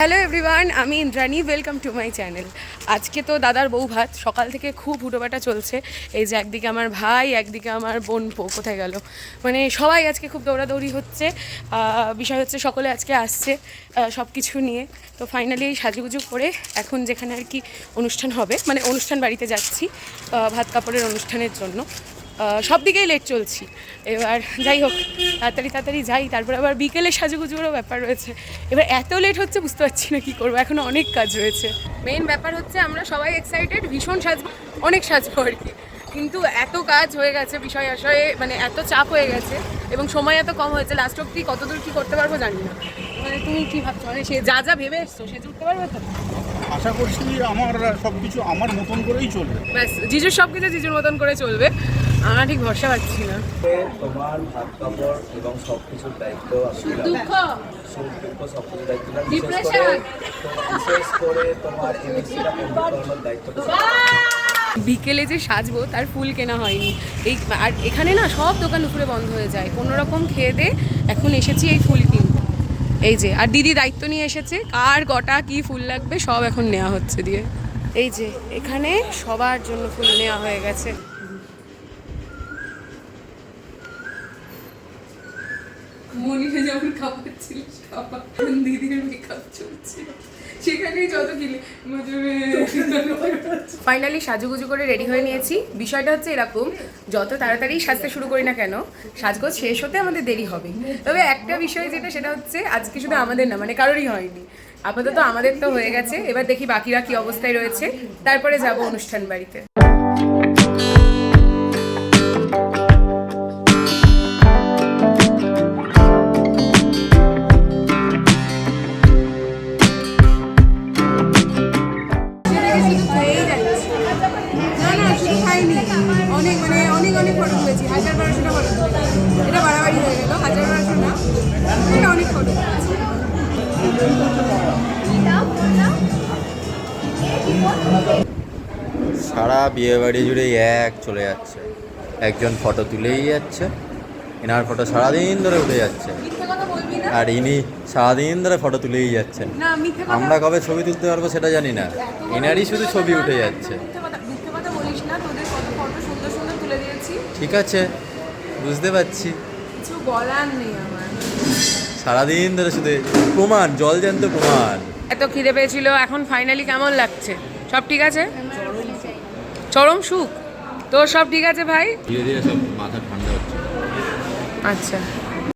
Hello everyone, আমি Indrani. Welcome to my channel. আজকে তো দাদার বউ ভাত, সকাল থেকে খুব হুটোপাটা চলছে। এই যে একদিকে আমার ভাই, একদিকে আমার বোন কোথায় গেল, মানে সবাই আজকে খুব দৌড়াদৌড়ি হচ্ছে। বিষয় হচ্ছে সকলে আজকে আসছে সব কিছু নিয়ে। তো ফাইনালি সাজুগুজু করে এখন যেখানে আর কি অনুষ্ঠান হবে, মানে অনুষ্ঠান বাড়িতে যাচ্ছি ভাত কাপড়ের অনুষ্ঠানের জন্য। সব দিকেই লেট চলছি। এবার যাই হোক, তাড়াতাড়ি যাই, তারপর আবার বিকেলে সাজুগুজুরও ব্যাপার রয়েছে। এবার এত লেট হচ্ছে, বুঝতে পারছি না কী করবো, এখনও অনেক কাজ রয়েছে। মেইন ব্যাপার হচ্ছে আমরা সবাই এক্সাইটেড, ভীষণ সাজবো, অনেক সাজবো আর কি। কিন্তু এত কাজ হয়ে গেছে, বিষয় আশয়ে মানে এত চাপ হয়ে গেছে এবং সময় এত কম হয়েছে, লাস্ট অব্দি কতদূর কী করতে পারবো জানি না। মানে তুমি কী ভাবছো, মানে সে যা ভেবে এসছো সে উঠতে পারবে তো? আশা করছি আমার সব কিছু আমার মতন করেই চলবে। ব্যাস, জিজুর সব কিছু জিজুর মতন করে চলবে। আমরা ঠিক ভরসা পাচ্ছি না। তোমার ভাত কাপড় এবং সবকিছুর দায়িত্ব দুঃখ সবকিছুর দায়িত্ব ডিপ্রেশন বিশেষ করে তোমার এমএসসিটা কমপ্লিট করার দায়িত্ব। বিকেলে যে সাজবো তার ফুল কেনা হয়নি। আর এখানে না সব দোকান উপরে বন্ধ হয়ে যায়, কোনো রকম খেয়ে দে এখন এসেছি এই ফুল কিনতে। এই যে, আর দিদি দায়িত্ব নিয়ে এসেছে, কার কটা কি ফুল লাগবে সব এখন নেওয়া হচ্ছে দিয়ে। এই যে এখানে সবার জন্য ফুল নেওয়া হয়ে গেছে। মনিকে যেমন খাওয়াচ্ছিলিস খাবার, দিদির মেকআপ চলছিল, সেখানেই যত কিনে ফাইনালি সাজুগুজু করে রেডি হয়ে নিয়েছি। বিষয়টা হচ্ছে এরকম, যত তাড়াতাড়ি সাজতে শুরু করি না কেন, সাজগোজ শেষ হতে আমাদের দেরি হবে। তবে একটা বিষয় যেটা, সেটা হচ্ছে আজকে শুধু আমাদের না, মানে কারোরই হয়নি। আপাতত আমাদের তো হয়ে গেছে, এবার দেখি বাকিরা কি অবস্থায় রয়েছে, তারপরে যাব অনুষ্ঠান বাড়িতে। অনেক ফটো তুলেছি, 1000-1200টা ফটো তুলেছি। এটা বাড়াবাড়ি হয়ে গেল, 1000-1200 না, এটা অনেক ফটো তুলেছি। সারা বিয়ে বাড়ি জুড়ে এক চলে যাচ্ছে, একজন ফটো তুলেই যাচ্ছে, এনার ফটো সারাদিন ধরে উঠে যাচ্ছে, আর ইনি সারাদিন ধরে ফটো তুলেই যাচ্ছেন। আমরা কবে ছবি তুলতে পারবো সেটা জানি না, এনারই শুধু ছবি উঠে যাচ্ছে। ঠিক আছে, বুঝতে পারছি, কিছু বলার নেই আমার। সারাদিন ধরে শুধু প্রমাণ, জলজ্যান্ত প্রমাণ। এত খিদে পেয়েছিল, এখন ফাইনালি কেমন লাগছে? সব ঠিক আছে? চরম সুখ। তোর সব ঠিক আছে ভাই? ধীরে ধীরে সব মাথা ঠান্ডা হচ্ছে। আচ্ছা।